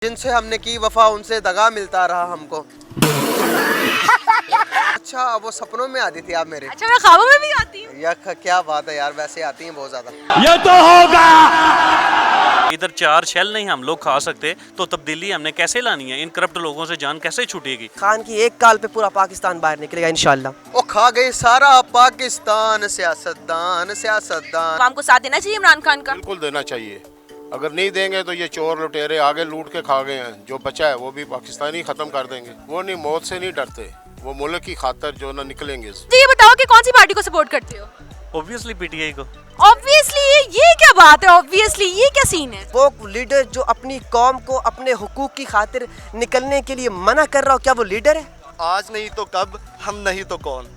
जिनसे हमने की वफा उनसे दगा मिलता रहा हमको। अच्छा, वो सपनों में आती थी आप मेरे? अच्छा, मैं ख्वाबों में भी आती हूँ। यार क्या बात है यार, वैसे आती हैं बहुत ज्यादा। ये तो होगा। इधर 4 शेल नहीं हम लोग खा सकते तो तब्दीली हमने कैसे लानी है? इन करप्ट लोगों से जान कैसे छूटेगी? खान की एक काल पे पूरा पाकिस्तान बाहर निकलेगा इंशाल्लाह। वो खा गई सारा पाकिस्तान, सियासतदान सियासतदान। आवाम को साथ देना चाहिए इमरान खान का। बिल्कुल देना चाहिए। अगर नहीं देंगे तो ये चोर लुटेरे आगे लूट के खा गए हैं, जो बचा है वो भी पाकिस्तानी खत्म कर देंगे। वो नहीं, मौत से नहीं डरते, वो मुल्क की खातर जो ना निकलेंगे। तो ये बताओ कि कौन सी पार्टी को सपोर्ट करते हो? ऑब्वियसली पीटीआई को। ऑब्वियसली, ये क्या बात है? ऑब्वियसली ये क्या सीन है? वो लीडर जो अपनी कौम को अपने हुकूक की खातिर निकलने के लिए मना कर रहा हो, क्या वो लीडर है? आज नहीं तो कब, हम नहीं तो कौन।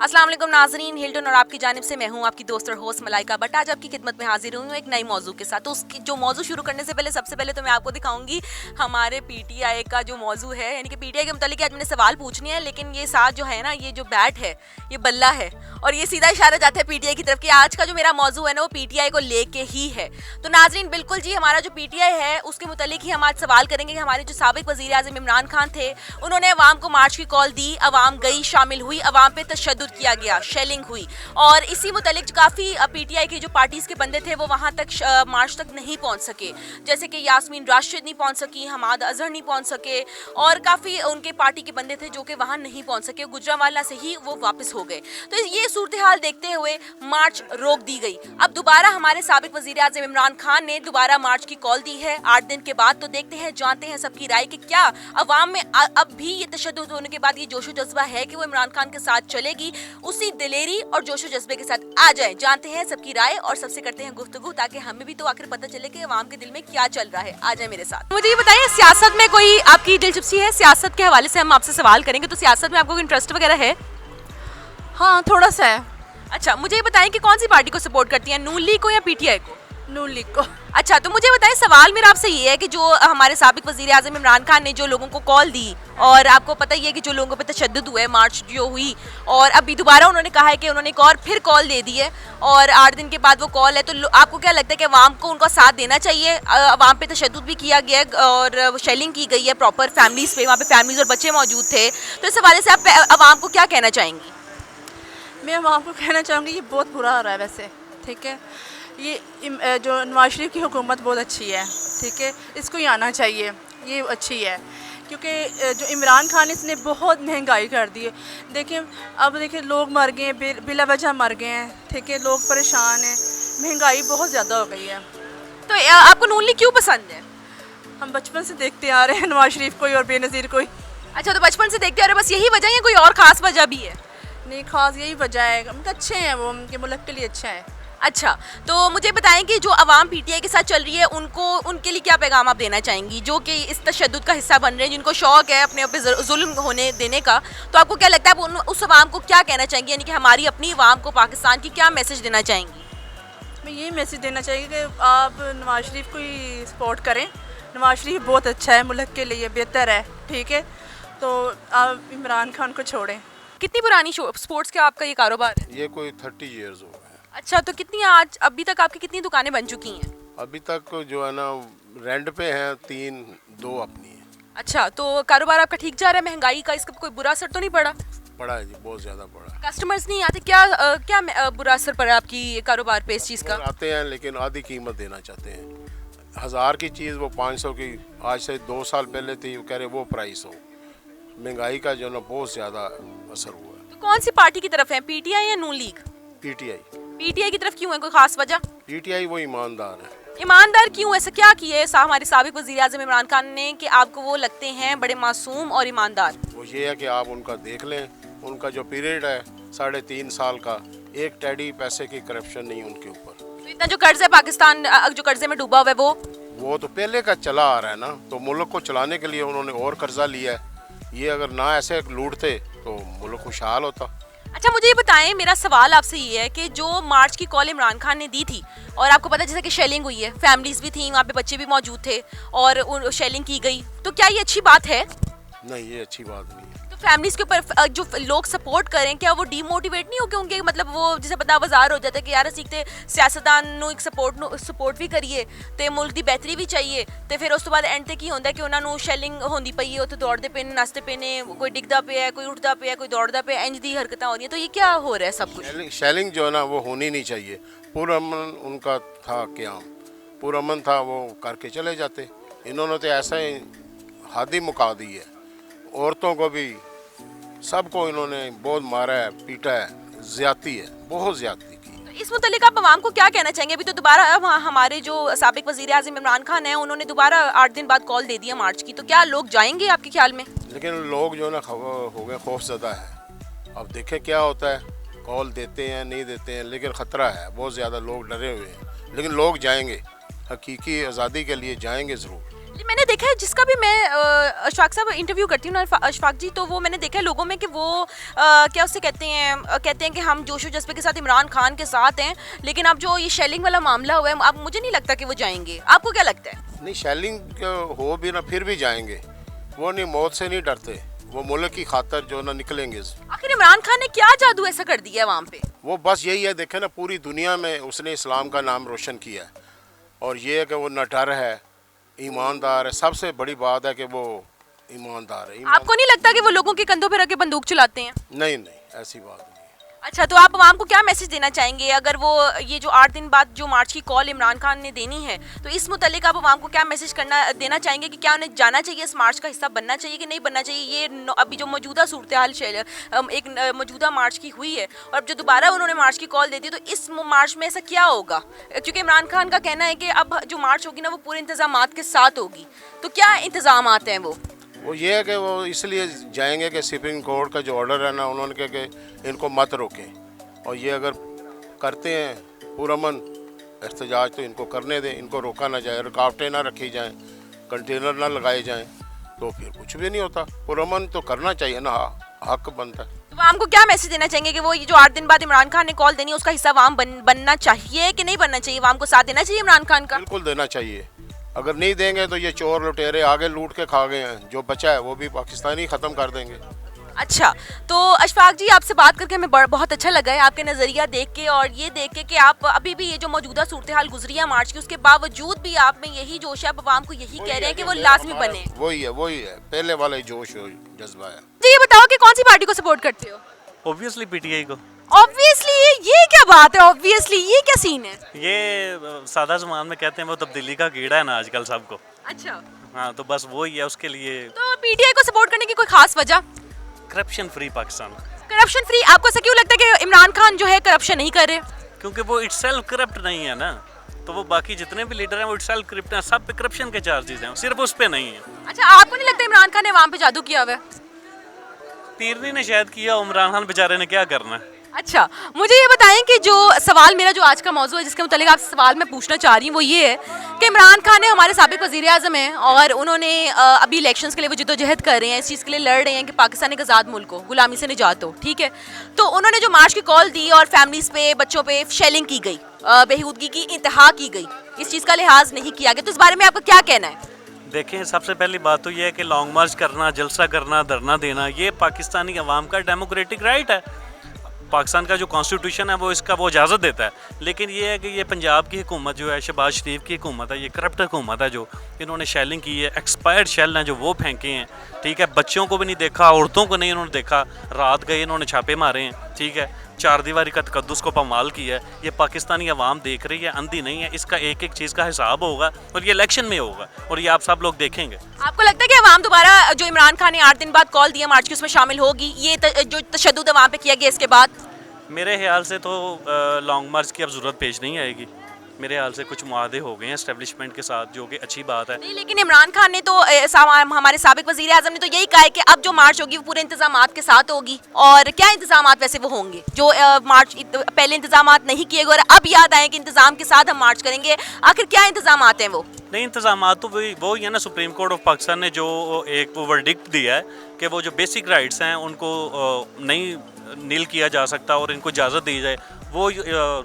अस्सलाम वालेकुम नाजरीन, हिल्टन और आपकी जानिब से मैं हूं आपकी दोस्त और होस्ट मलाइका बट आज आपकी खिदमत में हाजिर हुई हूं एक नई मौजू के साथ। तो उसकी जो मौजू शुरू करने से पहले सबसे पहले तो मैं आपको दिखाऊंगी हमारे पीटीआई का जो मौजू है, यानी कि पीटीआई के मुतालिक आज मैंने सवाल पूछने हैं, लेकिन ये साथ जो है ना, ये जो बैट है ये बल्ला है और ये सीधा इशारा जाता है पीटीआई की तरफ कि आज का जो मेरा मौजू है ना वो पीटीआई को लेके ही है। तो नाजरीन बिल्कुल जी, हमारा जो पीटीआई है उसके मुतालिक ही हम आज सवाल करेंगे कि हमारे जो साबिक वज़ीर आज़म इमरान खान थे, उन्होंने अवाम को मार्च की कॉल दी, अवाम गई, शामिल हुई, अवाम पे तशद्दुद किया गया, हुई और इसी मुतालिक काफ़ी पीटीआई के जो पार्टीज के बंदे थे वो वहाँ तक मार्च तक नहीं पहुँच सके, जैसे कि यास्मीन राशिद नहीं पहुँच सकी, हमाद अजहर नहीं पहुँच सके और काफ़ी उनके पार्टी के बंदे थे जो कि वहाँ नहीं पहुँच सके, गुजरांवाला से ही वो वापस हो गए। तो ये सूरत हाल देखते हुए मार्च रोक दी गई। अब दोबारा हमारे साबिक वज़ीर आज़म इमरान खान ने दोबारा मार्च की कॉल दी है 8 दिन के बाद। तो देखते हैं, जानते हैं सबकी राय कि क्या अवाम में अब भी ये तशद्दुद होने के बाद ये जोशो जज्बा है कि वो इमरान खान के साथ चलेगी, उसी दिलेरी और जोशो जज्बे के साथ आ जाए। जानते हैं सबकी राय और सबसे करते हैं गुफ्तगू, ताकि हमें भी तो आखिर पता चले कि अवाम के दिल में क्या चल रहा है। आ जाए मेरे साथ। मुझे ये बताइए, सियासत में कोई आपकी दिलचस्पी है? सियासत के हवाले से हम आपसे सवाल करेंगे। तो सियासत में आपको कोई इंटरेस्ट वगैरह है? हाँ, थोड़ा सा है। अच्छा, मुझे ये बताएं कि कौन सी पार्टी को सपोर्ट करती हैं, नून लीग को या पीटीआई को? नून लीग को। अच्छा, तो मुझे बताएं, सवाल मेरा आपसे ये है कि जो हमारे साबिक वज़ीर आज़म इमरान खान ने जो लोगों को कॉल दी और आपको पता ही है कि जो लोगों पे तशद्दुद हुए, मार्च जो हुई और अभी दोबारा उन्होंने कहा है कि उन्होंने एक और फिर कॉल दे दी है और 8 दिन के बाद वो कॉल है, तो आपको क्या लगता है कि अवाम को उनका साथ देना चाहिए? अवाम पे तशद्दुद भी किया गया है और शेलिंग की गई है प्रॉपर फैमिलीज़ पे, वहाँ पे फैमिलीज़ और बच्चे मौजूद थे, तो इस हवाले से आप अवाम को क्या कहना चाहेंगी? मैं अवाम को कहना चाहूँगी ये बहुत बुरा हो रहा है वैसे, ठीक है। ये जो नवाज शरीफ की हुकूमत बहुत अच्छी है, ठीक है, इसको ही आना चाहिए, ये अच्छी है। क्योंकि जो इमरान खान, इसने बहुत महंगाई कर दी है। देखिए, अब देखिए लोग मर गए हैं, बिला वजह मर गए हैं, ठीक है, लोग परेशान हैं, महंगाई बहुत ज़्यादा हो गई है। तो आपको नून लीग क्यों पसंद है? हम बचपन से देखते आ रहे हैं नवाज शरीफ को ही और बेनज़ीर को ही। अच्छा, तो बचपन से देखते आ रहे हो, बस यही वजह है, कोई और ख़ास वजह भी है? नहीं, खास यही वजह है, उनके अच्छे हैं, वो उनके मुल्क के लिए अच्छा है। अच्छा, तो मुझे बताएं कि जो अवाम पीटीआई के साथ चल रही है उनके लिए क्या पैगाम आप देना चाहेंगी, जो कि इस तशद्दुद का हिस्सा बन रहे हैं, जिनको शौक है अपने पे जुल्म होने देने का? तो आपको क्या लगता है आप उस अवाम को क्या कहना चाहेंगी, यानी कि हमारी अपनी अवाम को पाकिस्तान की क्या मैसेज देना चाहेंगी? मैं यही मैसेज देना चाहिए कि आप नवाज शरीफ को ही सपोर्ट करें। नवाज शरीफ बहुत अच्छा है, मुल्क के लिए बेहतर है, ठीक है, तो आप इमरान खान को छोड़ें। कितनी पुरानी स्पोर्ट्स का आपका ये कारोबार है? ये कोई 30 ईयर्स हो गए। अच्छा, तो कितनी आज अभी तक आपकी कितनी दुकानें बन चुकी हैं? अभी तक जो है ना रेंट पे हैं 2 अपनी है। अच्छा, तो कारोबार आपका ठीक जा रहा है? महंगाई का इसका कोई बुरा असर तो नहीं पड़ा? पड़ा है जी, बहुत ज़्यादा पड़ा। कस्टमर्स नहीं आते क्या? क्या बुरा असर पड़ा आपकी कारोबार पे इस चीज़ का? आते हैं लेकिन आधी कीमत देना चाहते हैं। 1000 की चीज़ वो 500 की आज से 2 साल पहले थी, वो कह रहे वो प्राइस हो। महंगाई का जो ना बहुत ज़्यादा असर हुआ है। तो कौन सी पार्टी की तरफ है, पीटीआई या नून लीग? पीटीआई। पीटीआई की तरफ क्यों है, कोई खास वजह? पीटीआई वो ईमानदार है। ईमानदार क्यों? ऐसा क्या किया है हमारे साबिक वज़ीर आज़म इमरान खान ने कि आपको वो लगते हैं बड़े मासूम और ईमानदार? वो ये है कि आप उनका देख लें, उनका जो पीरियड है 3.5 साल का, एक टेडी पैसे की करप्शन नहीं उनके ऊपर। तो इतना जो कर्ज है पाकिस्तान जो कर्जे में डूबा हुआ है वो तो पहले का चला आ रहा है ना, तो मुल्क को चलाने के लिए उन्होंने और कर्जा लिया है। ये अगर ना ऐसे लूटते तो मुल्क खुशहाल होता। अच्छा, मुझे ये बताएं, मेरा सवाल आपसे ये है कि जो मार्च की कॉल इमरान खान ने दी थी और आपको पता है जैसे कि शेलिंग हुई है, फैमिलीज भी थी वहाँ पे, बच्चे भी मौजूद थे और शेलिंग की गई, तो क्या ये अच्छी बात है? नहीं, ये अच्छी बात नहीं है। तो फैमिलीज के ऊपर जो लोग सपोर्ट करें, क्या वो डीमोटिवेट नहीं हो के उनके मतलब वो जिसे पता बाजार हो जाता है कि यार सीखते सियासतदान ਨੂੰ ਇੱਕ ਸਪੋਰਟ ਵੀ ਕਰੀਏ ਤੇ ਮੁਲਕ ਦੀ ਬਿਹਤਰੀ ਵੀ ਚਾਹੀਏ ਤੇ ਫਿਰ ਉਸ ਤੋਂ ਬਾਅਦ ਐਂਡ ਤੇ ਕੀ ਹੁੰਦਾ ਕਿ ਉਹਨਾਂ ਨੂੰ ਸ਼ੈਲਿੰਗ ਹੁੰਦੀ ਪਈ ਹੈ, ਉੱਥੇ ਦੌੜਦੇ ਪਏ ਨੇ, ਨੱਚਦੇ ਪਏ ਨੇ, ਕੋਈ ਡਿੱਗਦਾ ਪਿਆ ਹੈ, ਕੋਈ ਉੱਠਦਾ ਪਿਆ, ਕੋਈ ਦੌੜਦਾ ਪਿਆ, ਇੰਜ ਦੀ ਹਰਕਤਾਂ ਹੋ ਰਹੀਆਂ। तो ये क्या हो रहा है सब कुछ? शेलिंग जो है ना वो होनी नहीं चाहिए। पुरअमन उनका था क्याम, पुरअमन था, वो करके चले जाते। इन्होंने तो ऐसा ही हद ही मुका दी है। औरतों को भी सबको इन्होंने बहुत मारा है, पीटा है, ज्यादती है, बहुत ज्यादती की। इस मुतल्लिक आप आवाम को क्या कहना चाहेंगे? अभी तो दोबारा अब हमारे जो साबिक वज़ीर आज़म इमरान खान हैं उन्होंने दोबारा 8 दिन बाद कॉल दे दिया मार्च की, तो क्या लोग जाएंगे आपके ख्याल में? लेकिन लोग जो है ना हो गए खौफजदा है। अब देखें क्या होता है, कॉल देते हैं नहीं देते हैं, लेकिन ख़तरा है, बहुत ज़्यादा लोग डरे हुए हैं। लेकिन लोग जाएंगे, हकीकी आज़ादी के लिए जाएंगे ज़रूर। मैंने देखा है जिसका भी मैं अशफाक साहब इंटरव्यू करती हूँ ना अशफाक जी, तो वो मैंने देखा है लोगों में कि वो क्या उससे कहते हैं कि हम जोशो जज्बे के साथ इमरान खान के साथ हैं, लेकिन अब जो ये शेलिंग वाला मामला हुआ है अब मुझे नहीं लगता कि वो जाएंगे। आपको क्या लगता है? नहीं, शेलिंग हो भी ना फिर भी जाएंगे, वो नहीं, मौत से नहीं डरते, वो मुल्क की खातर जो ना निकलेंगे। आखिर इमरान खान ने क्या जादू ऐसा कर दिया वहाँ पे? वो बस यही है, देखे ना पूरी दुनिया में उसने इस्लाम का नाम रोशन किया है, और ये है कि वो न डर है, ईमानदार है। सबसे बड़ी बात है कि वो ईमानदार है। आपको नहीं लगता कि वो लोगों के कंधों पे रख के बंदूक चलाते हैं? नहीं नहीं, ऐसी बात नहीं। अच्छा, तो आप आवाम को क्या मैसेज देना चाहेंगे अगर वो ये जो 8 दिन बाद जो मार्च की कॉल इमरान खान ने देनी है, तो इस मुतालिक आप आवाम को क्या मैसेज देना चाहेंगे कि क्या उन्हें जाना चाहिए, इस मार्च का हिस्सा बनना चाहिए कि नहीं बनना चाहिए? ये अभी जो मौजूदा सूरत हाल एक मौजूदा मार्च की हुई है और अब जो दोबारा उन्होंने मार्च की कॉल दे दी, तो इस मार्च में ऐसा क्या होगा? क्योंकि इमरान खान का कहना है कि अब जो मार्च होगी ना वो पूरे इंतजामात के साथ होगी, तो क्या इंतजामात हैं वो ये है कि वो इसलिए जाएंगे कि सुप्रीम कोर्ट का जो ऑर्डर है ना, उन्होंने कहा कि इनको मत रोकें, और ये अगर करते हैं पुरअमन एहतजाज तो इनको करने दें, इनको रोका ना जाए, रुकावटें ना रखी जाएं, कंटेनर ना लगाए जाएं, तो फिर कुछ भी नहीं होता। पुरअमन तो करना चाहिए ना, हक बनता है। तो आवाम को क्या मैसेज देना चाहेंगे कि वो ये जो 8 दिन बाद इमरान खान ने कॉल देनी है उसका हिस्सा आवाम बनना चाहिए कि नहीं बनना चाहिए? आवाम को साथ देना चाहिए इमरान खान का? बिल्कुल देना चाहिए। अगर नहीं देंगे तो ये चोर लुटेरे आगे लूट के खा गए हैं, जो बचा है वो भी पाकिस्तानी ख़त्म कर देंगे। अच्छा, तो अशफाक जी आपसे बात करके हमें बहुत अच्छा लगा है आपके नज़रिया देख के, और ये देख के कि आप अभी भी ये जो मौजूदा सूरत हाल गुजरी है मार्च की, उसके बावजूद भी आप में यही जोश है, आप आवाम को यही कह रहे हैं कि वो लाजमी बने। वही है पहले वाला ही जोश जज्बा है। जी, ये बताओ कि कौन सी पार्टी को सपोर्ट करते हो? ऑब्वियसली पीटीआई को। ऑब्वियसली, ये क्या बात है? ऑब्वियसली ये क्या सीन है? ये सादा जुबान में कहते हैं वो तब्दीली का कीड़ा है ना आजकल सबको। अच्छा, हाँ, तो बस वही है, उसके लिए तो पीटीआई को सपोर्ट करने की कोई खास वजह? Corruption free Pakistan. Corruption free? आपको ऐसा क्यों लगता है कि इमरान खान जो है करप्शन नहीं कर रहे? क्योंकि वो इटसेल्फ करप्ट नहीं है ना, तो वो बाकी जितने भी लीडर हैं वो इटसेल्फ करप्ट हैं, सब पे करप्शन के चार्जेस हैं, सिर्फ उस पे नहीं है। अच्छा, आपको नहीं लगता इमरान खान ने वहाँ पे जादू किया हुआ है? पीरनी ने शायद किया, इमरान खान बेचारे ने क्या करना है। अच्छा, मुझे ये बताएं कि जो सवाल मेरा जो आज का मौजू है जिसके मुतालिक आपसे सवाल मैं पूछना चाह रही हूँ वो ये है कि इमरान खान ने हमारे साबिक वज़ीर आज़म हैं और उन्होंने अभी इलेक्शंस के लिए वो जद्दोजहद कर रहे हैं, इस चीज़ के लिए लड़ रहे हैं कि पाकिस्तान एक आज़ाद मुल्क हो, गुलामी से निजात हो, ठीक है? तो उन्होंने जो मार्च की कॉल दी और फैमिलीज़ पे, बच्चों पे शेलिंग की गई, बेहूदगी की इंतहा की गई, इस चीज़ का लिहाज नहीं किया गया, तो इस बारे में आपका क्या कहना है? देखें, सबसे पहली बात तो ये है कि लॉन्ग मार्च करना, जलसा करना, धरना देना, ये पाकिस्तानी अवाम का डेमोक्रेटिक राइट है। पाकिस्तान का जो कॉन्स्टिट्यूशन है वो इसका वो इजाज़त देता है। लेकिन ये है कि ये पंजाब की हुकूमत जो है, शहबाज शरीफ की हुकूमत है, ये करप्ट हुकूमत है, जो इन्होंने शेलिंग की है, एक्सपायर्ड शेल हैं जो वो फेंके हैं, ठीक है? बच्चों को भी नहीं देखा, औरतों को नहीं इन्होंने देखा, रात गए इन्होंने छापे मारे हैं, ठीक है? चार दीवारी का तकद्दुस को पामाल किया है। ये पाकिस्तानी अवाम देख रही है, अंधी नहीं है, इसका एक एक चीज़ का हिसाब होगा और ये इलेक्शन में होगा और ये आप सब लोग देखेंगे। आपको लगता है कि अवाम दोबारा जो इमरान खान ने 8 दिन बाद कॉल दिया मार्च की उसमें शामिल होगी, ये जो तशद्दुद अवाम पे किया गया इसके बाद? मेरे ख्याल से तो लॉन्ग मार्च की अब ज़रूरत पेश नहीं आएगी। मेरे ख्याल से कुछ मुआहदे हो गए हैं एस्टेब्लिशमेंट के साथ, जो कि अच्छी बात है। नहीं, लेकिन इमरान खान ने तो हमारे साबिक वज़ीर आज़म ने तो यही कहा है कि अब जो मार्च होगी वो पूरे इंतजामात के साथ होगी। और क्या इंतजामात वैसे वो होंगे जो मार्च पहले इंतजामात नहीं किए गए और अब याद आए कि इंतजाम के साथ हम मार्च करेंगे? आखिर क्या इंतजामात हैं वो? नहीं, इंतजामात तो वो ही है ना, सुप्रीम कोर्ट ऑफ पाकिस्तान ने जो एक वो वर्डिक्ट दिया है कि वो जो बेसिक राइट्स हैं उनको नहीं नील किया जा सकता और इनको इजाज़त दी जाए, वो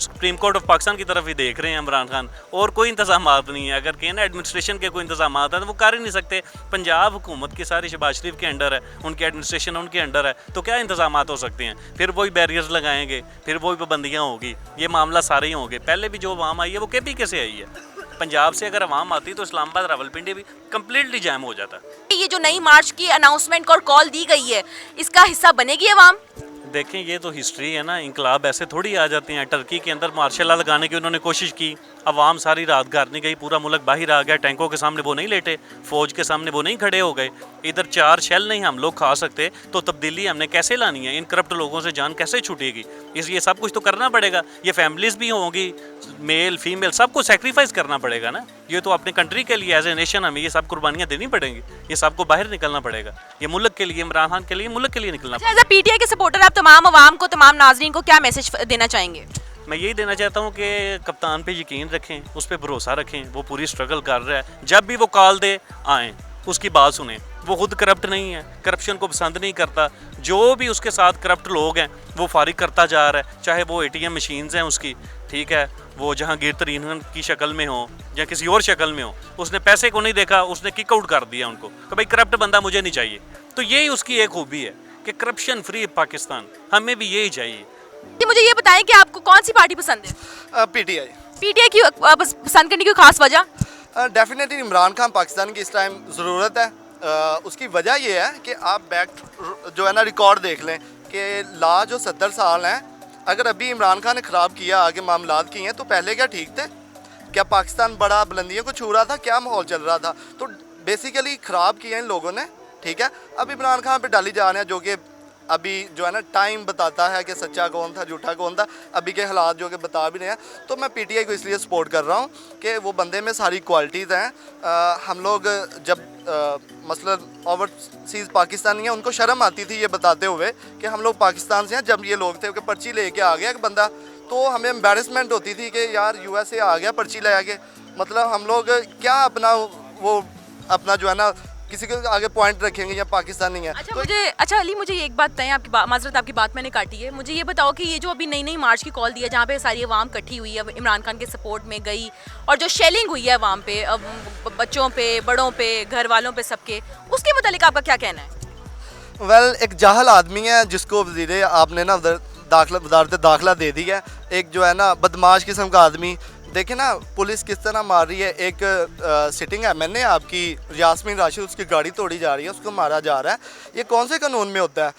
सुप्रीम कोर्ट ऑफ पाकिस्तान की तरफ ही देख रहे हैं इमरान खान, और कोई इंतजाम नहीं है। अगर कहें ना एडमिनिस्ट्रेशन के कोई इंतजाम है तो वो कर ही नहीं सकते। पंजाब हुकूमत की सारी शहबाज शरीफ के अंडर है, उनकी एडमिनिस्ट्रेशन उनके अंडर है, तो क्या इंतजाम हो सकते हैं? फिर वही बैरियर्स लगाएंगे, फिर वही पाबंदियाँ होगी, ये मामला सारे ही होंगे। पहले भी जो अवाम आई है वो KPK से आई है। पंजाब से अगर अवाम आती तो इस्लामाबाद रावलपिंडी भी कम्प्लीटली जैम हो जाता। ये जो नई मार्च की अनाउंसमेंट और कॉल दी गई है, इसका हिस्सा बनेगी अवाम? देखें, ये तो हिस्ट्री है ना, इंकलाब ऐसे थोड़ी आ जाते हैं। टर्की के अंदर मार्शल लॉ लगाने की उन्होंने कोशिश की, अवाम सारी रात घर नहीं गई, पूरा मुल्क बाहर आ गया, टैंकों के सामने वो नहीं लेटे, फौज के सामने वो नहीं खड़े हो गए। इधर 4 शेल नहीं हम लोग खा सकते, तो तब्दीली हमने कैसे लानी है? इन करप्ट लोगों से जान कैसे छूटेगी? इसलिए सब कुछ तो करना पड़ेगा। ये फैमिलीज़ भी होंगी, मेल फीमेल सबको सेक्रीफाइस करना पड़ेगा ना। ये तो अपने कंट्री के लिए एज ए नेशन हमें ये सब कुर्बानियाँ देनी पड़ेंगी, ये सबको बाहर निकलना पड़ेगा। ये मुल्क के लिए, इमरान खान के लिए, मुल्क के लिए निकलना पड़ेगा। एज PTI के सपोर्टर आप तमाम अवाम को, तमाम नाजरीन को क्या मैसेज देना चाहेंगे? मैं यही देना चाहता हूँ कि कप्तान पे यकीन रखें, उस पर भरोसा रखें, वो पूरी स्ट्रगल कर रहा है। जब भी वो कॉल दे आएँ, उसकी बात सुने। वो खुद करप्ट नहीं है, करप्शन को पसंद नहीं करता। जो भी उसके साथ करप्ट लोग हैं वो फारिग करता जा रहा है, चाहे वो ATM मशीन्स हैं उसकी, ठीक है, वो जहांगीर तरीन की शक्ल में हो या किसी और शक्ल में हो, उसने पैसे को नहीं देखा, उसने किक आउट कर दिया उनको कि भाई करप्ट बंदा मुझे नहीं चाहिए। तो यही उसकी एक खूबी है कि करप्शन फ्री पाकिस्तान, हमें भी यही चाहिए। मुझे ये बताएं कि आपको कौन सी पार्टी पसंद है? PTI। PTI की पसंद करने की कोई खास वजह? डेफिनेटली इमरान खान पाकिस्तान की इस टाइम ज़रूरत है। उसकी वजह ये है कि आप बैक जो है ना रिकॉर्ड देख लें कि जो 70 साल हैं, अगर अभी इमरान खान ने ख़राब किया, आगे मामलात किए हैं, तो पहले क्या ठीक थे? क्या पाकिस्तान बड़ा बुलंदियों को छू रहा था? क्या माहौल चल रहा था? तो बेसिकली ख़राब किया इन लोगों ने, ठीक है। अब इमरान खान पे डाली जा रहे हैं, जो कि अभी जो है ना टाइम बताता है कि सच्चा कौन था झूठा कौन था। अभी के हालात जो कि बता भी रहे हैं, तो मैं PTI को इसलिए सपोर्ट कर रहा हूँ कि वो बंदे में सारी क्वालिटीज़ हैं। हम लोग जब मसलन ओवरसीज़ पाकिस्तानी हैं, उनको शर्म आती थी ये बताते हुए कि हम लोग पाकिस्तान से हैं। जब ये लोग थे कि पर्ची लेके आ गया एक बंदा, तो हमें एम्बेरसमेंट होती थी कि यार USA आ गया पर्ची ले आके। मतलब हम लोग क्या अपना जो है ना किसी के आगे पॉइंट रखेंगे या पाकिस्तानी है। अच्छा अली, मुझे एक बात बताएं, आपकी माजरत आपकी बात मैंने काटी है। मुझे ये बताओ कि ये जो अभी नई मार्च की कॉल दी है, जहाँ पे सारी अवाम इकट्ठी हुई है, इमरान खान के सपोर्ट में गई, और जो शेलिंग हुई है अवाम पे, बच्चों पे, बड़ों पे, घर वालों पे, सबके, उसके मुतालिक आपका क्या कहना है? वेल, एक जाहल आदमी है जिसको वज़ीर आपने ना वज़ारत दाखिला दे दी है। एक जो है ना बदमाश किस्म का आदमी। देखें ना पुलिस किस तरह मार रही है। एक सिटिंग MNA आपकी यास्मीन राशिद, उसकी गाड़ी तोड़ी जा रही है, उसको मारा जा रहा है। ये कौन से कानून में होता है?